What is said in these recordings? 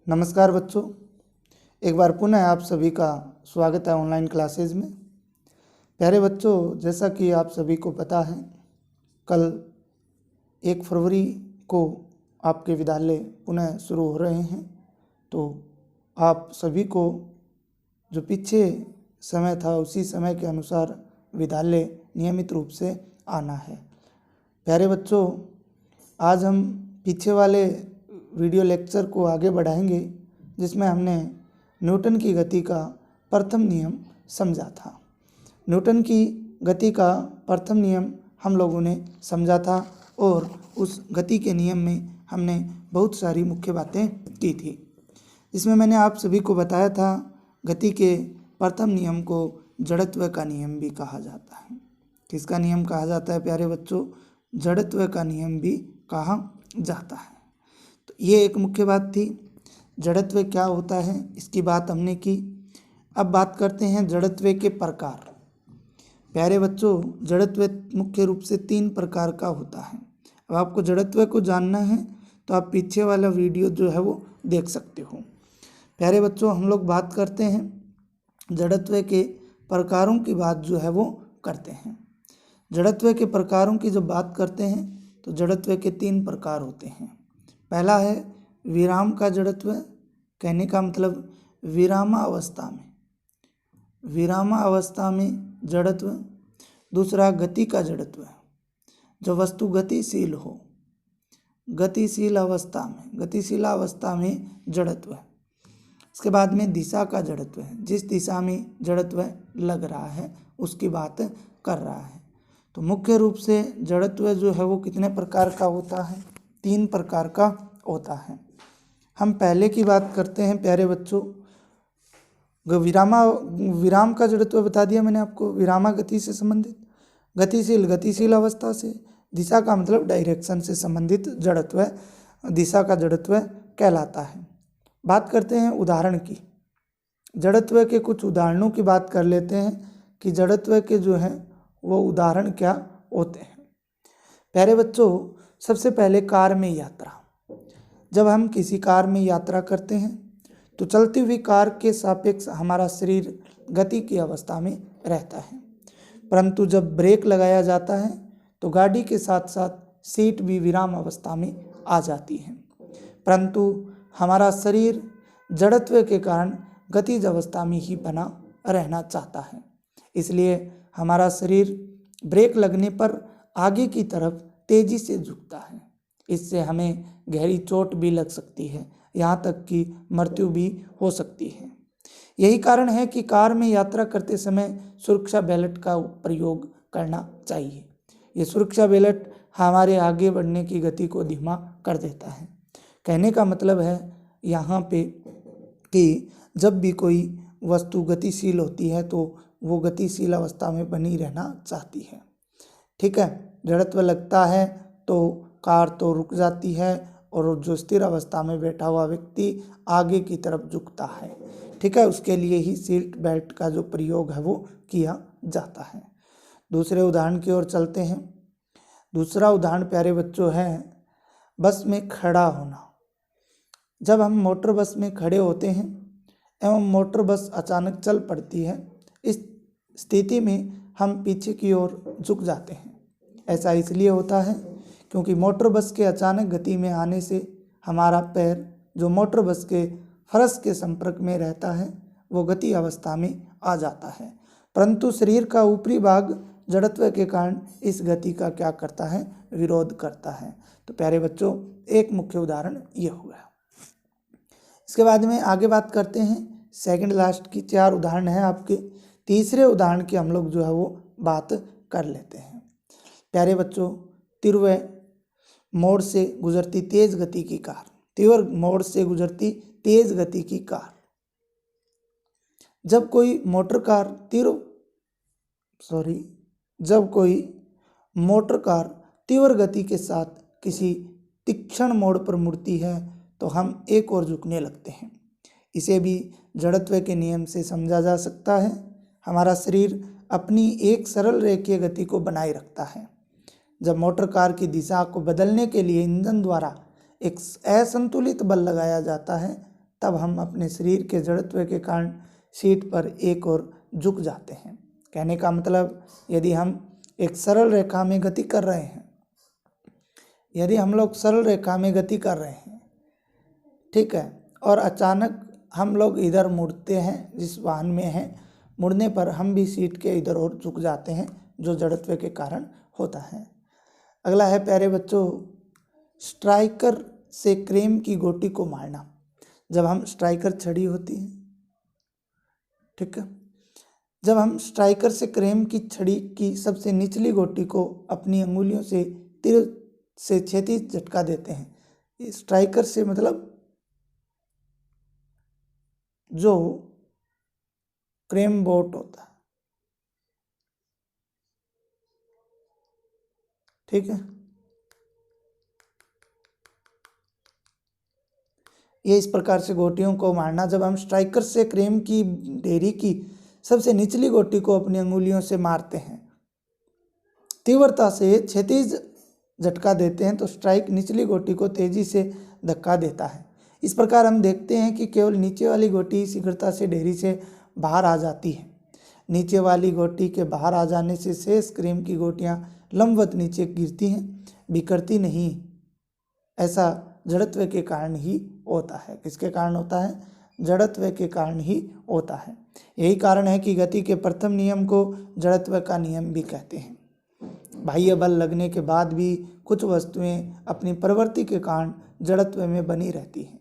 नमस्कार बच्चों, एक बार पुनः आप सभी का स्वागत है ऑनलाइन क्लासेज में। प्यारे बच्चों, जैसा कि आप सभी को पता है, कल 1 फरवरी को आपके विद्यालय पुनः शुरू हो रहे हैं। तो आप सभी को जो पीछे समय था उसी समय के अनुसार विद्यालय नियमित रूप से आना है। प्यारे बच्चों, आज हम पीछे वाले वीडियो लेक्चर को आगे बढ़ाएंगे, जिसमें हमने न्यूटन की गति का प्रथम नियम समझा था। न्यूटन की गति का प्रथम नियम हम लोगों ने समझा था और उस गति के नियम में हमने बहुत सारी मुख्य बातें की थी। इसमें मैंने आप सभी को बताया था गति के प्रथम नियम को जड़त्व का नियम भी कहा जाता है। किसका नियम कहा जाता है प्यारे बच्चों? जड़त्व का नियम भी कहा जाता है। तो ये एक मुख्य बात थी। जड़त्व क्या होता है इसकी बात हमने की। अब बात करते हैं जड़त्व के प्रकार। प्यारे बच्चों, जड़त्व मुख्य रूप से 3 प्रकार का होता है। अब आपको जड़त्व को जानना है तो आप पीछे वाला वीडियो जो है वो देख सकते हो। प्यारे बच्चों, हम लोग बात करते हैं जड़त्व के प्रकारों की बात जो है वो करते हैं। जड़त्व के प्रकारों की जब बात करते हैं तो जड़त्व के 3 प्रकार होते हैं। पहला है विराम का जड़त्व, कहने का मतलब विरामावस्था में जड़त्व। दूसरा गति का जड़त्व, जो वस्तु गतिशील हो, गतिशील अवस्था में जड़त्व। इसके बाद में दिशा का जड़त्व है, जिस दिशा में जड़त्व लग रहा है उसकी बात कर रहा है। तो मुख्य रूप से जड़त्व जो है वो कितने प्रकार का होता है? 3 प्रकार का होता है। हम पहले की बात करते हैं प्यारे बच्चों। विराम का जड़त्व बता दिया मैंने आपको, विरामा गति से संबंधित, गतिशील अवस्था से, दिशा का मतलब डायरेक्शन से संबंधित जड़त्व, दिशा का जड़त्व कहलाता है। बात करते हैं उदाहरण की। जड़त्व के कुछ उदाहरणों की बात कर लेते हैं कि जड़त्व के जो हैं वो उदाहरण क्या होते हैं। प्यारे बच्चों, सबसे पहले कार में यात्रा। जब हम किसी कार में यात्रा करते हैं तो चलती हुई कार के सापेक्ष हमारा शरीर गति की अवस्था में रहता है, परंतु जब ब्रेक लगाया जाता है तो गाड़ी के साथ साथ सीट भी विराम अवस्था में आ जाती है, परंतु हमारा शरीर जड़त्व के कारण गतिज अवस्था में ही बना रहना चाहता है। इसलिए हमारा शरीर ब्रेक लगने पर आगे की तरफ तेजी से झुकता है। इससे हमें गहरी चोट भी लग सकती है, यहाँ तक कि मृत्यु भी हो सकती है। यही कारण है कि कार में यात्रा करते समय सुरक्षा बेल्ट का प्रयोग करना चाहिए। ये सुरक्षा बेल्ट हमारे आगे बढ़ने की गति को धीमा कर देता है। कहने का मतलब है यहाँ पे कि जब भी कोई वस्तु गतिशील होती है तो वो गतिशील अवस्था में बनी रहना चाहती है। ठीक है, जड़त्व लगता है तो कार तो रुक जाती है और जो स्थिर अवस्था में बैठा हुआ व्यक्ति आगे की तरफ झुकता है। ठीक है, उसके लिए ही सीट बेल्ट का जो प्रयोग है वो किया जाता है। दूसरे उदाहरण की ओर चलते हैं। दूसरा उदाहरण प्यारे बच्चों है बस में खड़ा होना। जब हम मोटर बस में खड़े होते हैं एवं मोटर बस अचानक चल पड़ती है, इस स्थिति में हम पीछे की ओर झुक जाते हैं। ऐसा इसलिए होता है क्योंकि मोटर बस के अचानक गति में आने से हमारा पैर जो मोटर बस के फर्श के संपर्क में रहता है वो गति अवस्था में आ जाता है, परंतु शरीर का ऊपरी भाग जड़त्व के कारण इस गति का क्या करता है? विरोध करता है। तो प्यारे बच्चों, एक मुख्य उदाहरण ये हुआ। इसके बाद में आगे बात करते हैं सेकंड लास्ट की। 4 उदाहरण है आपके। तीसरे उदाहरण की हम लोग जो है वो बात कर लेते हैं। प्यारे बच्चों, तीव्र मोड़ से गुजरती तेज गति की कार। जब कोई मोटर कार तीव्र गति के साथ किसी तीक्ष्ण मोड़ पर मुड़ती है तो हम एक ओर झुकने लगते हैं। इसे भी जड़त्व के नियम से समझा जा सकता है। हमारा शरीर अपनी एक सरल रेखीय गति को बनाए रखता है। जब मोटर कार की दिशा को बदलने के लिए इंजन द्वारा एक असंतुलित बल लगाया जाता है तब हम अपने शरीर के जड़त्व के कारण सीट पर एक ओर झुक जाते हैं। कहने का मतलब, यदि हम एक सरल रेखा में गति कर रहे हैं, यदि हम लोग सरल रेखा में गति कर रहे हैं, ठीक है, और अचानक हम लोग इधर मुड़ते हैं, जिस वाहन में हैं, मुड़ने पर हम भी सीट के इधर और झुक जाते हैं, जो जड़त्व के कारण होता है। अगला है प्यारे बच्चों, स्ट्राइकर से क्रेम की गोटी को मारना। जब हम स्ट्राइकर छड़ी होती है, ठीक है, जब हम स्ट्राइकर से क्रेम की छड़ी की सबसे निचली गोटी को अपनी अंगुलियों से तीर से क्षैतिज झटका देते हैं। स्ट्राइकर से मतलब जो क्रेम बोट होता है, ठीक है, ये इस प्रकार से गोटियों को मारना। जब हम स्ट्राइकर से क्रेम की ढेरी की सबसे निचली गोटी को अपनी अंगुलियों से मारते हैं, तीव्रता से क्षैतिज झटका देते हैं, तो स्ट्राइक निचली गोटी को तेजी से धक्का देता है। इस प्रकार हम देखते हैं कि केवल नीचे वाली गोटी शीघ्रता से ढेरी से बाहर आ जाती है। नीचे वाली गोटी के बाहर आ जाने से शेष क्रेम की गोटियां लंबवत नीचे गिरती हैं, बिखरती नहीं। ऐसा जड़त्व के कारण ही होता है। किसके कारण होता है? जड़त्व के कारण ही होता है। यही कारण है कि गति के प्रथम नियम को जड़त्व का नियम भी कहते हैं। बाह्य बल लगने के बाद भी कुछ वस्तुएं अपनी प्रवृत्ति के कारण जड़त्व में बनी रहती हैं।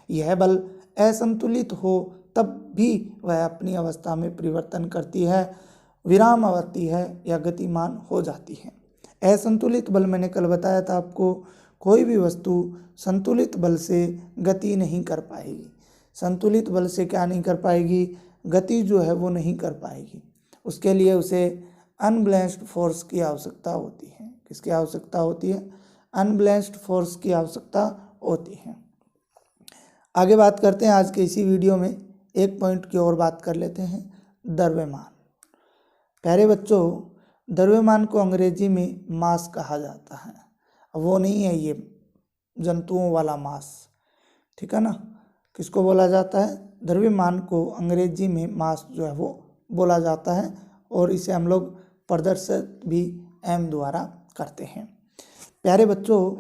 यह बल असंतुलित हो तब भी वह अपनी अवस्था में परिवर्तन करती है, विराम आती है या गतिमान हो जाती है। असंतुलित बल मैंने कल बताया था आपको, कोई भी वस्तु संतुलित बल से गति नहीं कर पाएगी। संतुलित बल से क्या नहीं कर पाएगी? गति जो है वो नहीं कर पाएगी। उसके लिए उसे अनबैलेंस्ड फोर्स की आवश्यकता होती है। किसकी आवश्यकता होती है? अनबैलेंस्ड फोर्स की आवश्यकता होती है। आगे बात करते हैं आज के इसी वीडियो में, एक पॉइंट की और बात कर लेते हैं, द्रव्यमान। प्यारे बच्चों, द्रव्यमान को अंग्रेजी में मास कहा जाता है। वो नहीं है ये जंतुओं वाला मास, ठीक है ना। किसको बोला जाता है? द्रव्यमान को अंग्रेजी में मास जो है वो बोला जाता है, और इसे हम लोग प्रदर्शित भी एम द्वारा करते हैं। प्यारे बच्चों,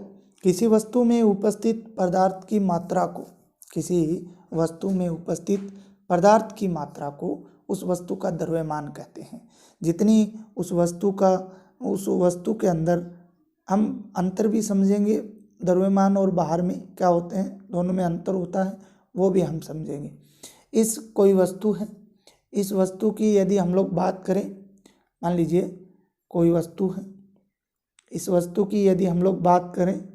किसी वस्तु में उपस्थित पदार्थ की मात्रा को, किसी वस्तु में उपस्थित पदार्थ की मात्रा को उस वस्तु का द्रव्यमान कहते हैं। जितनी उस वस्तु के अंदर, हम अंतर भी समझेंगे, द्रव्यमान और बाहर में क्या होते हैं, दोनों में अंतर होता है, वो भी हम समझेंगे। इस कोई वस्तु है, इस वस्तु की यदि हम लोग बात करें, मान लीजिए कोई वस्तु है, इस वस्तु की यदि हम लोग बात करें,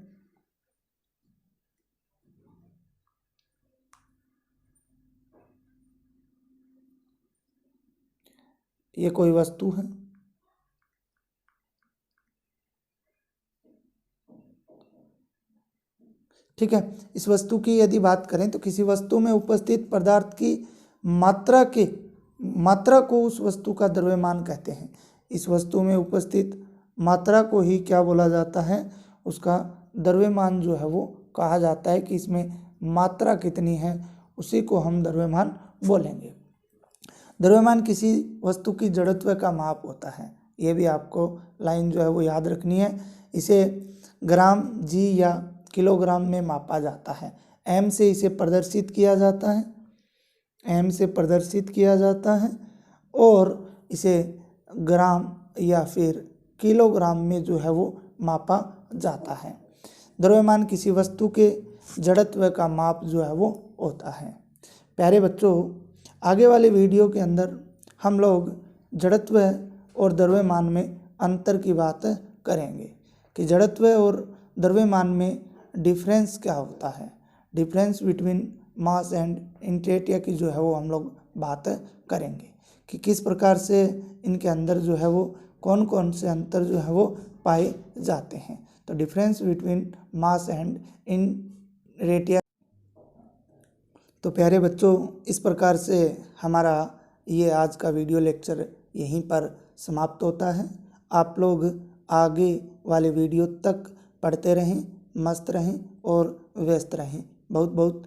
ये कोई वस्तु है, ठीक है। इस वस्तु की यदि बात करें तो किसी वस्तु में उपस्थित पदार्थ की मात्रा को उस वस्तु का द्रव्यमान कहते हैं। इस वस्तु में उपस्थित मात्रा को ही क्या बोला जाता है? उसका द्रव्यमान जो है वो कहा जाता है कि इसमें मात्रा कितनी है, उसी को हम द्रव्यमान बोलेंगे। द्रव्यमान किसी वस्तु की जड़त्व का माप होता है। ये भी आपको लाइन जो है वो याद रखनी है। इसे ग्राम, जी या किलोग्राम में मापा जाता है। एम से इसे प्रदर्शित किया जाता है, एम से प्रदर्शित किया जाता है, और इसे ग्राम या फिर किलोग्राम में जो है वो मापा जाता है। द्रव्यमान किसी वस्तु के जड़त्व का माप जो है वो होता है। प्यारे बच्चों, आगे वाले वीडियो के अंदर हम लोग जड़त्व और द्रव्यमान में अंतर की बात करेंगे कि जड़त्व और द्रव्यमान में डिफरेंस क्या होता है। Difference between mass and inertia की जो है वो हम लोग बात करेंगे कि किस प्रकार से इनके अंदर जो है वो कौन कौन से अंतर जो है वो पाए जाते हैं। तो difference between mass and inertia. तो प्यारे बच्चों, इस प्रकार से हमारा ये आज का वीडियो लेक्चर यहीं पर समाप्त होता है। आप लोग आगे वाले वीडियो तक पढ़ते रहें, मस्त रहें और व्यस्त रहें। बहुत बहुत